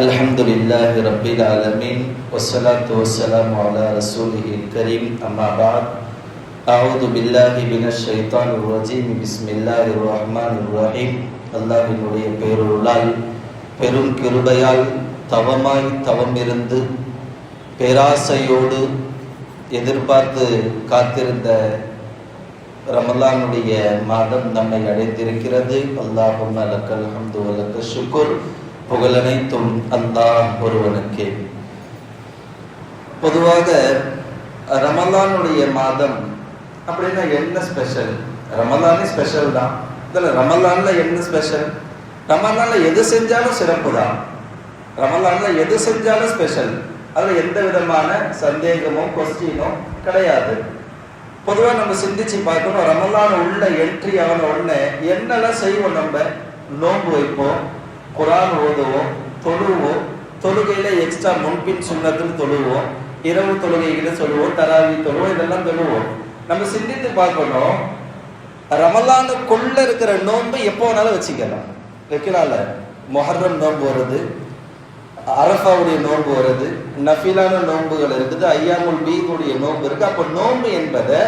الحمد لله رب العالمين والصلاة والسلام على رسوله الكريم أما بعد أعوذ بالله من الشيطان الرجيم بسم الله الرحمن الرحيم அல்லாஹ்வினுடைய பேரருளால் பெரும் கிருபையால் தவமிருந்து பேராசையோடு எதிர்பார்த்து காத்திருந்த ரமலானுடைய மாதம் நம்மை அடைத்திருக்கிறது. அல்லாஹும்ம லக்கல் ஹம்து வ லக்கல் ஷுக்ர். புகழனைத்தும் அல்லாஹ் ஒருவனுக்கே. பொதுவாக ரமலானுடைய மாதம் அப்படின்னா என்ன ஸ்பெஷல்? ரமலானே ஸ்பெஷல் தான். இதில் ரமலான்ல என்ன ஸ்பெஷல்? ரமலான்ல எது செஞ்சாலும் சிறப்பு தான். ரமலான்ல எது செஞ்சாலும் ஸ்பெஷல். அதில் எந்த விதமான சந்தேகமோ கொஸ்டினோ கிடையாது. பொதுவாக நம்ம சிந்திச்சு பார்க்கணும். ரமலான் உள்ள என்ட்ரி ஆன உடனே என்னெல்லாம் செய்வோம்? நம்ம நோன்பு வைப்போம், குரான் ஓதுவோம், தொழுவோம், தொழுகையில எக்ஸ்ட்ரா முன்பின் சுண்ணத்துன்னு தொழுவோம், இரவு தொழுகைகளை சொல்லுவோம், தராவி தொழுவோம், இதெல்லாம் தொழுவோம். நம்ம சிந்தித்து பார்க்கணும். ரமலானுக்குள்ள இருக்கிற நோன்பு எப்போ வேணாலும் வச்சுக்கலாம், வைக்கலாம்ல. மொஹர்ரம் நோன்பு வருது, அரஃபாவுடைய நோன்பு வருது, நஃபிலான நோன்புகள் இருக்குது, ஐயாமுல் பீதுடைய நோன்பு இருக்கு. அப்போ நோன்பு என்பதை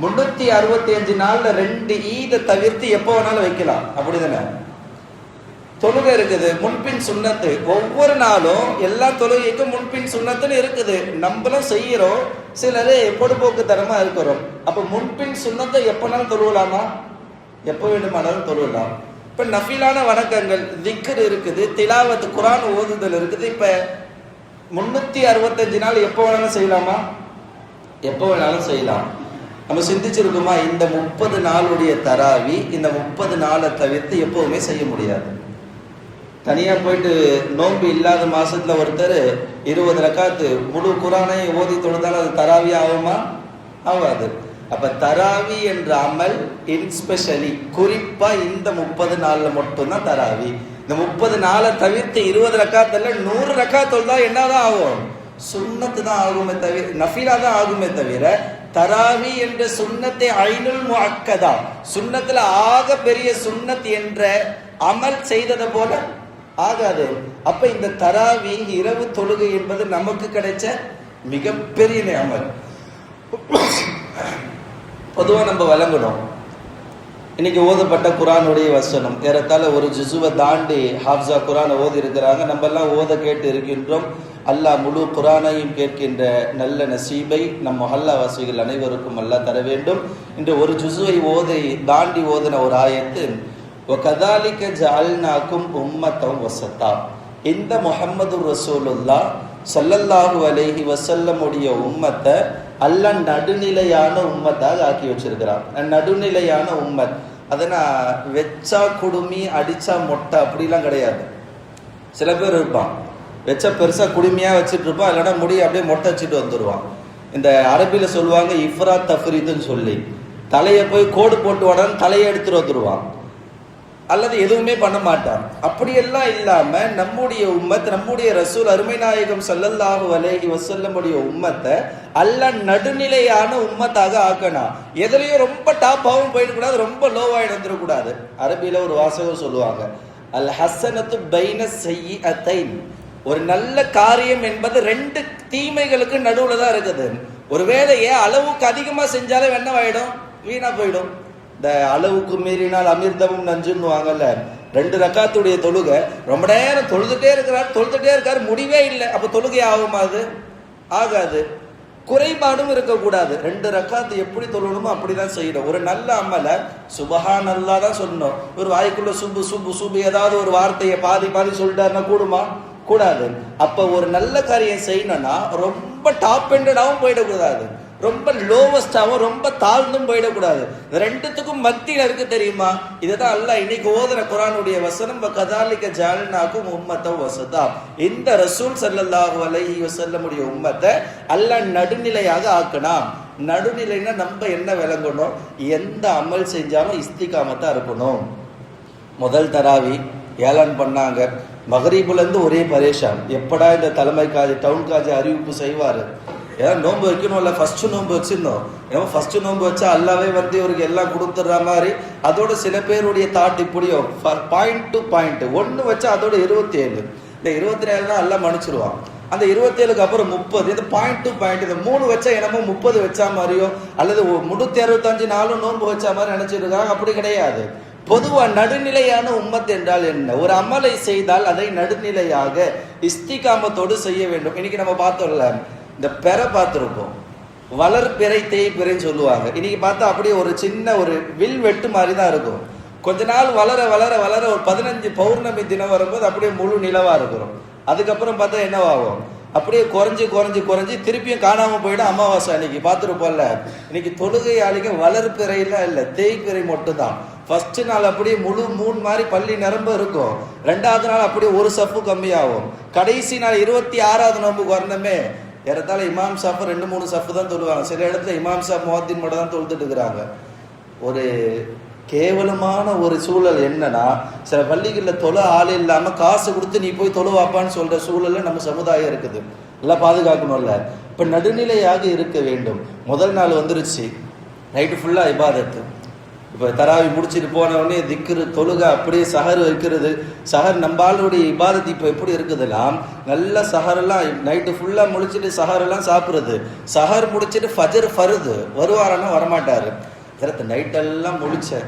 365 நாள்ல 2 ஈதை தவிர்த்து எப்போ வேணாலும் வைக்கலாம், அப்படிதானே? தொழுகை இருக்குது, முன்பின் சுண்ணத்து. ஒவ்வொரு நாளும் எல்லா தொழுகைக்கும் முன்பின் சுண்ணத்துன்னு இருக்குது. நம்மளும் செய்யறோம், சிலர் பொடுபோக்கு தரமா இருக்கிறோம். அப்ப முன்பின் சுண்ணத்தை எப்பனாலும் தொழுவலாமா? எப்ப வேண்டுமானாலும் தொழுவலாம். இப்ப நஃபிலான வணக்கங்கள் திக்ர் இருக்குது, திலாவத்து குரான் ஓதுதல் இருக்குது. இப்ப 365 நாள் எப்போ வேணாலும் செய்யலாமா? எப்போ வேணாலும் செய்யலாம். நம்ம சிந்திச்சிருக்கோமா? இந்த 30 நாளுடைய தராவி இந்த 30 நாளை தவிர்த்து எப்பவுமே செய்ய முடியாது. தனியா போயிட்டு நோன்பு இல்லாத மாசத்துல ஒருத்தர் 20 ரக்காத்து முழு குரானை ஓதி தொழுதாலும் அது தராவி ஆகுமா? ஆகாது. அப்ப தராவி என்ற அமல் இன்ஸ்பெஷலி குறிப்பா இந்த 30 நாள்ல மட்டும்தான் தராவி. இந்த 30 நாளை தவிர்த்து 20 ரக்காத்துல 100 ரக்காத் தொழுதா என்னதான் ஆகும்? சுன்னத்து தான் ஆகுமே தவிர, நஃபிலா தான் ஆகுமே தவிர, தராவி என்ற சுன்னத்தை ஐனுல் முஅக்கதா, சுன்னத்துல ஆக பெரிய சுன்னத் என்ற அமல் செய்ததை போல ஆகாது. அப்ப இந்த தராவி இரவு தொழுகை என்பது நமக்கு கிடைச்ச மிகப்பெரிய அமல். பொதுவா நம்ம வழங்கணும். இன்னைக்கு ஓதப்பட்ட குரானுடைய வசனம் ஏறத்தாழ ஒரு ஜுசுவை தாண்டி ஹாஃப்ஸா குரானை ஓதி இருக்கிறாங்க. நம்ம எல்லாம் ஓத கேட்டு இருக்கின்றோம். அல்லாஹ் முழு குரானையும் கேட்கின்ற நல்ல நசீபை நம் மொஹல்லா வாசிகள் அனைவருக்கும் அல்லாஹ் தர வேண்டும். இன்று ஒரு ஜுசுவை தாண்டி ஓதின ஒரு ஆயத்து, وَكَذَلِكَ جَعَلْنَاكُمْ أُمَّةً وَسَطًا. இந்த முஹம்மது ரசூலுல்லாஹ் ஸல்லல்லாஹு அலைஹி வஸல்லம் உடைய உம்மத்தை அல்லாஹ் நடுநிலையான உம்மத்தாக ஆக்கி வச்சிருக்கிறான். நடுநிலையான உம்மத். அதை நான் வெச்சா குடுமி அடிச்சா மொட்டை அப்படிலாம் கிடையாது. சில பேர் இருப்பான், வெச்சா பெருசா குடுமையா வச்சுட்டு இருப்பான், இல்லைன்னா முடி அப்படியே மொட்டை வச்சுட்டு வந்துடுவான். இந்த அரபியில சொல்லுவாங்க இஃப்ராத் தஃப்ரீத்னு சொல்லி, தலையை போய் கோடு போட்டு உடனே தலையை எடுத்துட்டு வந்துடுவான், அல்லது எதுவுமே பண்ண மாட்டான். அப்படியெல்லாம் இல்லாம நம்முடைய உம்மத், நம்முடைய ரசூல் அருமை நாயகம் ஸல்லல்லாஹு அலைஹி வஸல்லமுடைய உம்மத்தை அல்லாஹ் நடுநிலையான உம்மத்தாக ஆக்கணும். எதுலயும் ரொம்ப டாப்பாவும் போயிடக்கூடாது, ரொம்ப லோவாயிட்டு வந்துடக்கூடாது. அரபியில ஒரு வாசகம் சொல்லுவாங்க, அல் ஹஸனத்து பைன ஸய்யிஅத்தைன். ஒரு நல்ல காரியம் என்பது 2 தீமைகளுக்கு நடுவுல தான் இருக்குது. ஒரு வேலையை அளவுக்கு அதிகமா செஞ்சாலே என்னவாயிடும்? வீணா போயிடும். இந்த அளவுக்கு மீறினால் அமிர்தமும் நஞ்சுன்னு வாங்கல்ல. 2 ரக்காத்துடைய தொழுகை, ரொம்ப நேரம் தொழுதுட்டே இருக்காரு, முடிவே இல்லை. அப்ப தொழுகை ஆகுமா? அது ஆகாது. குறைபாடும் இருக்கக்கூடாது. 2 ரக்காத்து எப்படி தொழணுமோ அப்படிதான் செய்யணும். ஒரு நல்ல அமல சுபஹான் அல்லாஹ் தான் சொல்லணும். ஒரு வாய்க்குள்ள சுபு சுபு சுபு ஏதாவது ஒரு வார்த்தையை பாதி சொல்லிட்டாருன்னா கூடுமா? கூடாது. அப்ப ஒரு நல்ல காரியம் செய்யணும்னா ரொம்ப டாப் எண்டடாவும் போயிடக்கூடாது, ரொம்ப லோவஸ்டாவும் ரொம்ப தாழ்ந்தும் போயிடக்கூடாது. 2த்துக்கும் மத்தியில இருக்கு. தெரியுமா? இதுதான் அல்லாஹ் இன்னைக்கு ஓதுற குர்ஆனுடைய வசனம், வகதாலிக ஜஅல்னாகும் உம்மத்தன் வஸதா. இந்த ரசூல் ஸல்லல்லாஹு அலைஹி வஸல்லமுடைய உம்மத்தை அல்லாஹ் நடுநிலையாக ஆக்கணும். நடுநிலைன்னா நம்ம என்ன விளங்கணும்? எந்த அமல் செஞ்சாலும் இஸ்திகாமத்தா இருக்கணும். முதல் தராவி ஏலான் பண்ணாங்க. மகரீபுல இருந்து ஒரே பரேஷான், எப்படா இந்த தலைமை காஜி டவுன் காஜி அறிவிப்பு செய்வாரு. ஏன்னா நோன்பு வைக்கணும்ல, ஃபர்ஸ்ட் நோன்பு வச்சிருந்தோம். ஏன்னா ஃபர்ஸ்ட் நோன்பு வச்சா அல்லாவே வந்து இவருக்கு எல்லாம் கொடுத்துட்ற மாதிரி. அதோட சில பேருடைய தாட் இப்படியோ பாயிண்ட் டு பாயிண்ட் 1 வச்சா அதோட 27. இந்த 27 எல்லாம் மன்னிச்சிருவான். அந்த 27க்கு அப்புறம் 30, இந்த பாயிண்ட் டு பாயிண்ட், இந்த 3 வச்சா என்னமோ 30 வச்சா மாதிரியோ அல்லது 365 நாளும் நோன்பு வச்சா மாதிரி நினைச்சிருக்காங்க. அப்படி கிடையாது. பொதுவா நடுநிலையான உம்மத் என்றால் என்ன? ஒரு அமலை செய்தால் அதை நடுநிலையாக இஸ்திகாமத்தோடு செய்ய வேண்டும். இன்னைக்கு நம்ம பார்த்தோம்ல, இந்த பெறை பார்த்துருப்போம், வளர்பிறை தேய்பிறைன்னு சொல்லுவாங்க. இன்னைக்கு பார்த்தா அப்படியே ஒரு சின்ன ஒரு வில் வெட்டு மாதிரி தான் இருக்கும். கொஞ்ச நாள் வளர வளர வளர ஒரு 15 பௌர்ணமி தினம் வரும்போது அப்படியே முழு நிலவா இருக்கிறோம். அதுக்கப்புறம் பார்த்தா என்னவாகும், அப்படியே குறைஞ்சி குறைஞ்சி குறைஞ்சி திருப்பியும் காணாம போயிடும். அமாவாசை அன்னைக்கு பார்த்துருப்போம்ல. இன்னைக்கு தொழுகையாளிக வளர்பிறையெல்லாம் இல்லை, தேய்பிறை மட்டும் தான். ஃபர்ஸ்ட் நாள் அப்படியே முழு 3 மாதிரி பள்ளி நிரம்ப இருக்கும். 2வது நாள் அப்படியே ஒரு சப்பு கம்மியாகும். கடைசி நாள் 26வது நோம்புக்கு வரணுமே, ஏறத்தாழ இமாம் சாஃப் 2-3 சப்பு தான் தொழுவாங்க. சில இடத்துல இமாம் சாப் முவாத்தின் மட்டும் தான் தொழுதுட்டு இருக்கிறாங்க. ஒரு கேவலமான ஒரு சூழல் என்னன்னா, சில பள்ளிகளில் தொழ ஆள் இல்லாம காசு கொடுத்து நீ போய் தொழுவாப்பான்னு சொல்ற சூழல்ல நம்ம சமுதாயம் இருக்குது. எல்லாம் பாதுகாக்கணும்ல. இப்ப நடுநிலையாக இருக்க வேண்டும். முதல் நாள் வந்துருச்சு, நைட்டு ஃபுல்லா இபாதத்து. இப்போ தராவி முடிச்சுட்டு போன உடனே திக்ரு தொழுக, அப்படியே சஹர் வைக்கிறது. சஹர் நம்பாளுடைய இபாதத்து இப்போ எப்படி இருக்குதுலாம், நல்ல சஹரெல்லாம் நைட்டு ஃபுல்லாக முடிச்சுட்டு சஹரெல்லாம் சாப்பிட்றது. சஹர் முடிச்சுட்டு ஃபஜர் ஃபருது வருவாரானா வரமாட்டார். நைட்டெல்லாம் முடிச்சேன்,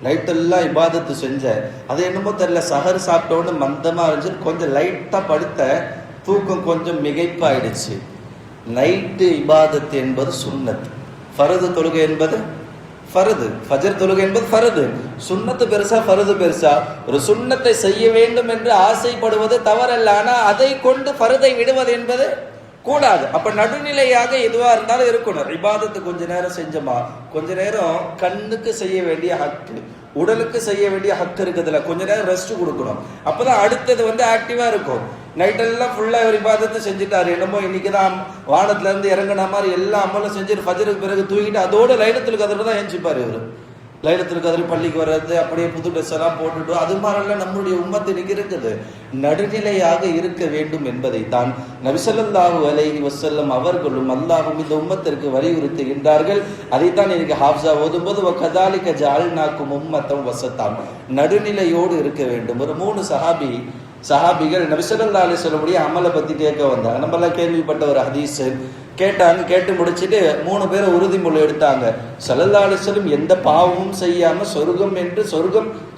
நைட்டெல்லாம் இபாதத்து செஞ்சேன். அது என்னமோ தெரியல, சஹர் சாப்பிட்டோன்னு மந்தமாக இருந்துச்சு. கொஞ்சம் லைட்டாக படுத்த தூக்கம் கொஞ்சம் மிகைப்பாயிடுச்சு. நைட்டு இபாதத்து என்பது சுன்னத், ஃபருது தொழுகை என்பது ஃபருது, ஃபஜர் தொழுகை என்பது ஃபருது. சுன்னத்து பெருசா ஃபருது பெருசா? ஒரு சுன்னத்தை செய்ய வேண்டும் என்று ஆசைப்படுவது தவறல்ல, ஆனா அதை கொண்டு ஃபருதை விடுவது என்பது கூடாது. அப்ப நடுநிலையாக எதுவா இருந்தாலும் இருக்கணும். இபாதத்து கொஞ்ச நேரம் செஞ்சோமா, கொஞ்ச நேரம் கண்ணுக்கு செய்ய வேண்டிய ஹக்கு, உடலுக்கு செய்ய வேண்டிய ஹக்கு இருக்குதுல, கொஞ்ச நேரம் ரெஸ்ட் கொடுக்கணும். அப்பதான் அடுத்தது ஆக்டிவா இருக்கும். நைட்டெல்லாம் ஃபுல்லா ஒரு இபாதத்தை செஞ்சுட்டாரு, என்னமோ இன்னைக்குதான் வானத்துல இருந்து இறங்கின மாதிரி எல்லா அமலும் செஞ்சுட்டு ஃபஜருக்கு பிறகு தூக்கிட்டு அதோட லைலத்துல் கத்ர் தான் எஞ்சிப்பாரு இவரு. லைலத்துல் கத்ர் பள்ளிக்கு வர்றது, அப்படியே புது ட்ரெஸ் எல்லாம் போட்டுட்டு, அது மாதிரிலாம் நம்மளுடைய உம்மத்து இன்னைக்கு இருக்குது. நடுநிலையாக இருக்க வேண்டும் என்பதைத்தான் நபி ஸல்லல்லாஹு அலைஹி வஸல்லம் அவர்களும் அல்லாஹ்வும் இந்த உம்மத்திற்கு வலியுறுத்துகின்றார்கள். அதைத்தான் இன்னைக்கு ஹாஃபிஸா ஓதும்போது வகதாலிக ஜஅல்நாக்கும் உம்மத்தன் வஸத்தன், நடுநிலையோடு இருக்க வேண்டும். ஒரு 3 சஹாபிகள் நபி ஸல்லல்லாஹு அலைஹி வஸல்லம் அமலை பத்தி கேட்க வந்தாங்க. நம்மளாம் கேள்விப்பட்ட ஒரு ஹதீஸ் கேட்டாங்க. கேட்டு முடிச்சுட்டு 3 பேரை உறுதிமொழி எடுத்தாங்க. ஸல்லல்லாஹு அலைஹி வஸல்லம் எந்த பாவமும் செய்யாம சொர்க்கம் என்று,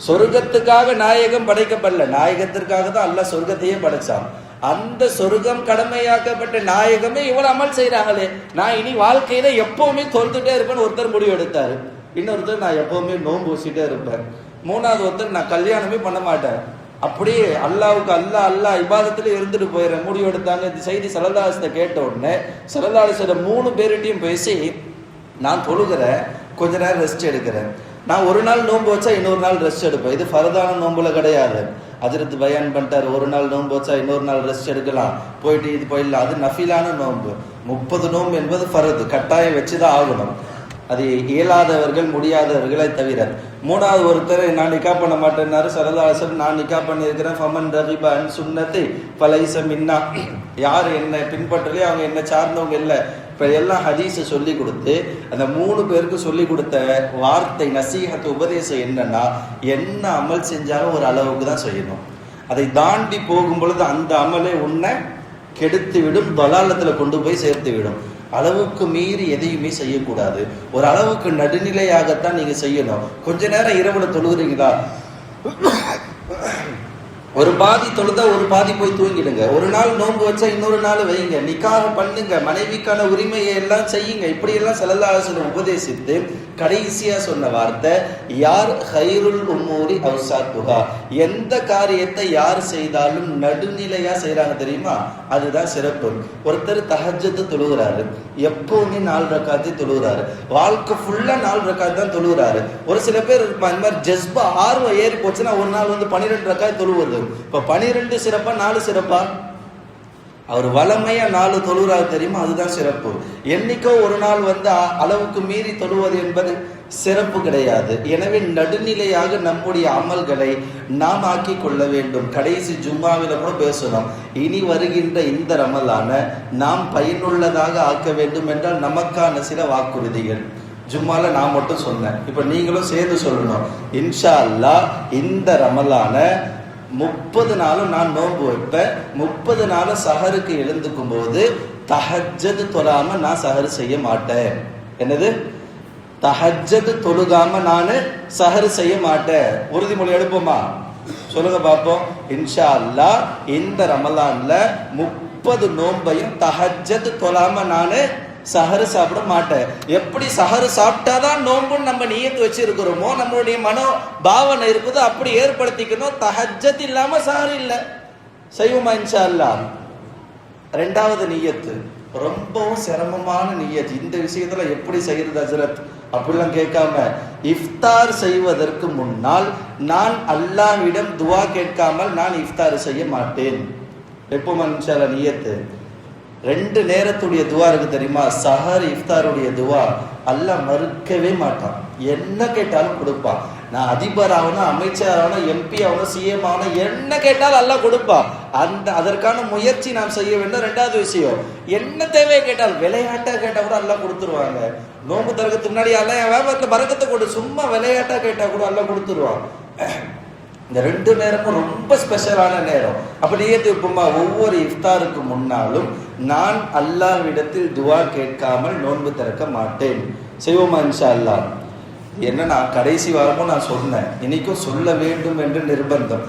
சொர்க்கத்துக்காக நாயகம் படைக்கப்படல, நாயகத்திற்காக தான் அல்லாஹ் சொர்க்கத்தையே படைச்சான். அந்த சொர்க்கம் கடமையாக்கப்பட்ட நாயகமே இவ்வளவு அமல் செய்யறாங்களே, நான் இனி வாழ்க்கையில எப்பவுமே தொழுதுட்டே இருப்பேன்னு ஒருத்தர் முடிவு எடுத்தாரு. இன்னொருத்தர் நான் எப்பவுமே நோன்பு வச்சுட்டே இருப்பேன். 3வது ஒருத்தர் நான் கல்யாணமே பண்ண மாட்டேன், அப்படியே அல்லாவுக்கு அல்லாஹ் இபாதத்துல இருந்துட்டு போயிடுறேன் முடிவு எடுத்தாங்க. இந்த செய்தி ஸல்லல்லாஹு அலைஹி வஸல்லம் கேட்ட உடனே ஸல்லல்லாஹு அலைஹி வஸல்லம் 3 பேர்கிட்டையும் பேசி, நான் தொழுகிறேன், கொஞ்ச நேரம் ரெஸ்ட் எடுக்கிறேன். நான் ஒரு நாள் நோன்பு வச்சா இன்னொரு நாள் ரெஸ்ட் எடுப்பேன். இது ஃபர்தான நோன்புல கிடையாது. ஹஜ்ரத் பயான் பண்ணிட்டார், ஒரு நாள் நோன்பு வச்சா இன்னொரு நாள் ரெஸ்ட் எடுக்கலாம், போயிட்டு இது போயிடலாம். அது நஃபிலான நோன்பு. 30 நோன்பு என்பது ஃபர்து, கட்டாயம் வச்சுதான் ஆகணும். அது இயலாதவர்கள், முடியாதவர்களை தவிர. 3வது ஒருத்தர் நான் நிக்கா பண்ண மாட்டேன்னாரு. ஸல்லல்லாஹு அலைஹி வஸல்லம் நான் நிக்கா பண்ணியிருக்கிறேன். ஃபமன் ரகிப அன் சுன்னத்தி ஃபலைஸ மின்னா, யார் என்னை பின்பற்றலையோ அவங்க என்னை சார்ந்தவங்க இல்லை. இப்போ எல்லாம் ஹதீஸை சொல்லி கொடுத்து அந்த 3 பேருக்கு சொல்லி கொடுத்த வார்த்தை நசீஹத் உபதேசம் என்னன்னா, என்ன அமல் செஞ்சாலும் ஒரு அளவுக்கு தான் செய்யணும். அதை தாண்டி போகும் பொழுது அந்த அமலை உன்னை கெடுத்து விடும், தலாலத்தில் கொண்டு போய் சேர்த்து விடும். அளவுக்கு மீறி எதையுமே செய்யக்கூடாது. ஒரு அளவுக்கு நடுநிலையாகத்தான் நீங்க செய்யணும். கொஞ்ச நேரம் இரவுல தொழுகிறீங்களா, ஒரு பாதி தொழுதா ஒரு பாதி போய் தூங்கிடுங்க. ஒரு நாள் நோன்பு வச்சா இன்னொரு நாள் வைங்க, நிக்காக பண்ணுங்க, மனைவிக்கான உரிமையை எல்லாம் செய்யுங்க. இப்படி எல்லாம் ஸல்லல்லாஹு அலைஹி வஸல்லம் உபதேசித்து கடைசியா சொன்ன வார்த்தை, யார் ஹைருல் உம்மூரி அவ்ஸாத்துஹா, எந்த காரியத்தை யார் செய்தாலும் நடுநிலையா செய்யறாங்க தெரியுமா, அதுதான் சிறப்பு. ஒருத்தர் தஹஜ்ஜத் தொழுகிறாரு, எப்பவுமே 4 ரக்காத்தை தொழுகிறாரு, வாழ்க்கை ஃபுல்லா 4 ரக்காத் தான் தொழுகிறாரு. ஒரு சில பேர் இந்த மாதிரி ஜஸ்பா ஆர்வம் ஏறி போச்சுன்னா ஒரு நாள் 12 ரக்காத் தொழுவது. இப்ப 12 சிறப்பா 4 சிறப்பா? அவர் வளமையா 4 தொழுகிறாரு தெரியுமா, அதுதான் சிறப்பு. என்னைக்கோ ஒரு நாள் அளவுக்கு மீறி தொழுவது என்பது சிறப்பு கிடையாது. எனவே நடுநிலையாக நம்முடைய அமல்களை நாம் ஆக்கி கொள்ள வேண்டும். கடைசி ஜும்மாவில கூட பேசணும், இனி வருகின்ற இந்த ரமலான நாம் பயனுள்ளதாக ஆக்க வேண்டும் என்றால் நமக்கான சில வாக்குறுதிகள். ஜும்மால நான் மட்டும் சொன்னேன், இப்ப நீங்களும் சேர்ந்து சொல்லணும். இன்ஷா அல்லாஹ் இந்த ரமலான 30 நாளும் நான் நோன்பு வைப்பேன். 30 நாளும் சஹருக்கு எழுந்துக்கும் போது தஹஜ்ஜத் தொழாம நான் சஹர் செய்ய மாட்டேன். என்னது? தஹஜ்ஜத் தொழுகாம நான் சஹர் செய்ய மாட்டேன். உறுதிமொழி எடுப்போமா? சொல்லுங்க பார்ப்போம். இன்ஷா அல்லாஹ் இந்த ரமலான்ல 30 நோன்பையும் தஹஜ்ஜத் தொழாம நான் சஹரு சாப்பிட மாட்டேன். எப்படி சஹரு சாப்பிட்டாதான் நோன்புன்னு நம்ம நியத்து வச்சிருக்கிறோமோ, நம்மளுடைய மனோ பாவனை இருக்குதோ அப்படி ஏற்படுத்திக்கணும். தஹஜ்ஜத் இல்லாம சஹர் இல்லை. செய்வோமா இன்ஷா அல்லாஹ்? 2வது நியத்து ரொம்பவும் சிரமமான நியத். இந்த விஷயத்துல எப்படி செய்யறது ஹஜ்ரத் அப்படிலாம் கேட்காம, இஃப்தார் செய்வதற்கு முன்னால் நான் அல்லாஹ்விடம் துவா கேட்காமல் நான் இஃப்தார் செய்ய மாட்டேன். எப்போ இன்ஷா அல்லாஹ் நியத்து? 2 நேரத்துடைய துவா இருக்கு தெரியுமா? சஹர் இஃப்தாருடைய துவா அல்லாஹ் மறுக்கவே மாட்டான். என்ன கேட்டாலும் கொடுப்பான். நான் அதிபர் ஆகணும், அமைச்சர் ஆகணும், எம்பி ஆகணும், சிஎம் ஆகணும், என்ன கேட்டாலும் அல்லாஹ் கொடுப்பான். அதற்கான முயற்சி நாம் செய்ய வேண்டும். 2வது விஷயம், என்ன தேவையை கேட்டால், விளையாட்டா கேட்டா கூட அல்லாஹ் கொடுத்துருவாங்க. நோன்பு திறக்கிறதுக்கு முன்னாடி அல்லாஹ் என் வியாபாரத்தில் பரக்கத்தை கொடு, சும்மா விளையாட்டா கேட்டா கூட அல்லாஹ் கொடுத்துருவான். இந்த 2 நேரமும் ரொம்ப ஸ்பெஷலான நேரம். அப்படி நியத்து வைப்போமா? ஒவ்வொரு இஃப்தாருக்கு முன்னாலும் நான் அல்லாஹ்விடத்தில் துவா கேட்காமல் நோன்பு திறக்க மாட்டேன். செய்வோமா இன்ஷா அல்லாஹ்? என்னன்னா கடைசி வாரமும் நான் சொன்னேன், இன்னைக்கும் சொல்ல வேண்டும் என்று நிர்பந்தம்.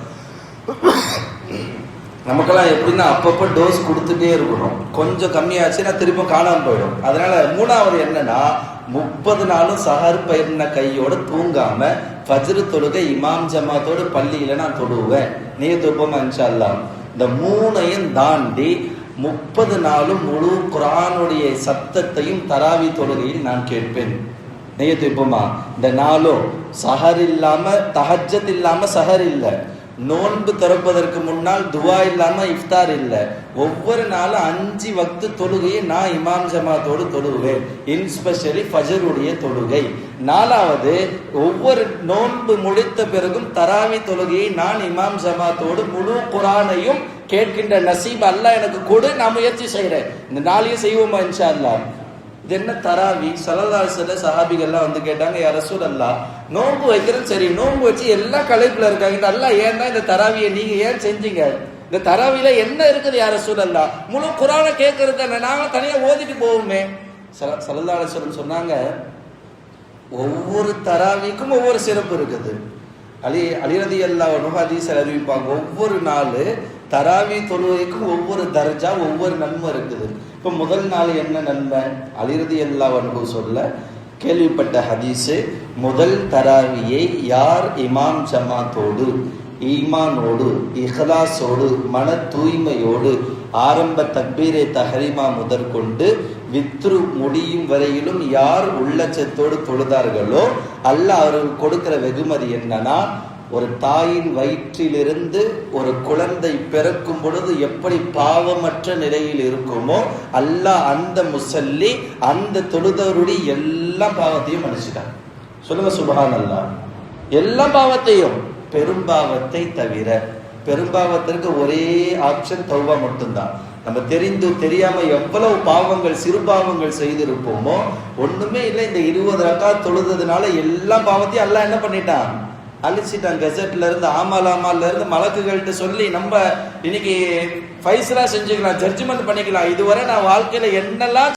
நமக்கெல்லாம் எப்படின்னா அப்பப்போ டோஸ் கொடுத்துட்டே இருக்கணும். கொஞ்சம் கம்மியாச்சுன்னா திரும்ப காணாமல் போயிடும். அதனால 3வது என்னன்னா 30 நாளும் சஹர் பயிர்ன கையோட தூங்காம ஃபஜ்ர் தொழுகை இமாம் ஜமாத்தோடு பள்ளியில நான் தொழுவேன். நியத்து வைப்போமா இன்ஷா அல்லாஹ்? இந்த 3ஐயும் தாண்டி 30 நாளும் முழு குர்ஆனுடைய சத்தத்தையும் தராவி தொழுகையில் நான் கேட்பேன். நியத்து வைப்போமா? இந்த நாளும் சஹர் இல்லாம தஹஜ்ஜத் இல்லாம சஹர் இல்லை, நோன்பு திறப்பதற்கு முன்னால் துவா இல்லாம இஃப்தார் இல்லை, ஒவ்வொரு நாளும் 5 வக்து தொழுகையை நான் இமாம் ஜமாத்தோடு தொழுவேன். இன்ஸ்பெஷலி ஃபஜருடைய தொழுகை. 4வது, ஒவ்வொரு நோன்பு முடித்த பிறகும் தராவி தொழுகையை நான் இமாம் ஜமாத்தோடு முழு குர்ஆனையும் கேட்கின்ற நசீப் அல்லாஹ் எனக்கு கொடு, நான் முயற்சி செய்கிறேன். இந்த 4ஐயும் செய்வோமா இன்ஷா அல்லாஹ்? இது என்ன தராவி? ஸல்லல்லாஹு அலைஹி வஸல்லம் சஹாபிகள்லாம் வந்து கேட்டாங்க, யா ரசூலல்லாஹ் நோன்பு வைக்கிறேன், சரி நோன்பு வச்சு எல்லா களைப்புல இருக்காங்க, அல்லாஹ் ஏன்னா இந்த தராவியை நீங்க ஏன் செஞ்சீங்க? இந்த தராவில என்ன இருக்குது யா ரசூலல்லாஹ்? முழு குர்ஆனை கேட்கறது தானே, நாங்க தனியா ஓதிட்டு போவோமே. ஸல்லல்லாஹு அலைஹி வஸல்லம் சொன்னாங்க, ஒவ்வொரு தராவிக்கும் ஒவ்வொரு சிறப்பு இருக்குது. அலி ரலியல்லாஹு அன்ஹு ஹதீஸில் அறிவிப்பாங்க, ஒவ்வொரு நாள் தராவி தொழுகைக்கும் ஒவ்வொரு தர்ஜா, ஒவ்வொரு நன்மை இருக்குது. இப்போ முதல் நாள் என்ன நன்மை? அலி ரலியல்லாஹு அன்ஹு சொல்ல கேள்விப்பட்ட ஹதீஸு, முதல் தராவியை யார் இமாம் ஜமாத்தோடு ஈமானோடு இஹ்லாஸோடு மன தூய்மையோடு ஆரம்ப தக்பீரே தஹரீமா முதற்கொண்டு வித்ரு முடியும் வரையிலும் யார் உள்ளச்சத்தோடு தொழுதார்களோ அல்லாஹ் அவர்கள் கொடுக்கிற வெகுமதி என்னன்னா, ஒரு தாயின் வயிற்றிலிருந்து ஒரு குழந்தை பிறக்கும் பொழுது எப்படி பாவமற்ற நிலையில் இருக்குமோ அல்லாஹ் அந்த முசல்லி அந்த தொழுதவருடைய எல்லா பாவத்தையும் மன்னிச்சுட்டாங்க. சொல்லுங்க சுப்ஹானல்லாஹ். எல்லா பாவத்தையும், பெரும்பாவத்தை தவிர. பெரும்பாவத்திற்கு ஒரே ஆப்ஷன் தௌபா மட்டும்தான். நம்ம தெரிந்து தெரியாம எவ்வளவு பாவங்கள் சிறு பாவங்கள் செய்திருப்போமோ ஒண்ணுமே இல்லை. இந்த 20 ரக்காத் தொழுததுனால எல்லா பாவத்தையும் அல்லாஹ் என்ன பண்ணிட்டான்? அழிச்சிட்டான். கெசட்ல இருந்து ஆமால இருந்து மலக்குகள்கிட்ட சொல்லி நம்ம இன்னைக்கு ஃபைசலா செஞ்சுக்கலாம், ஜட்ஜ்மெண்ட் பண்ணிக்கலாம். இதுவரை நான் வாழ்க்கையில என்னெல்லாம்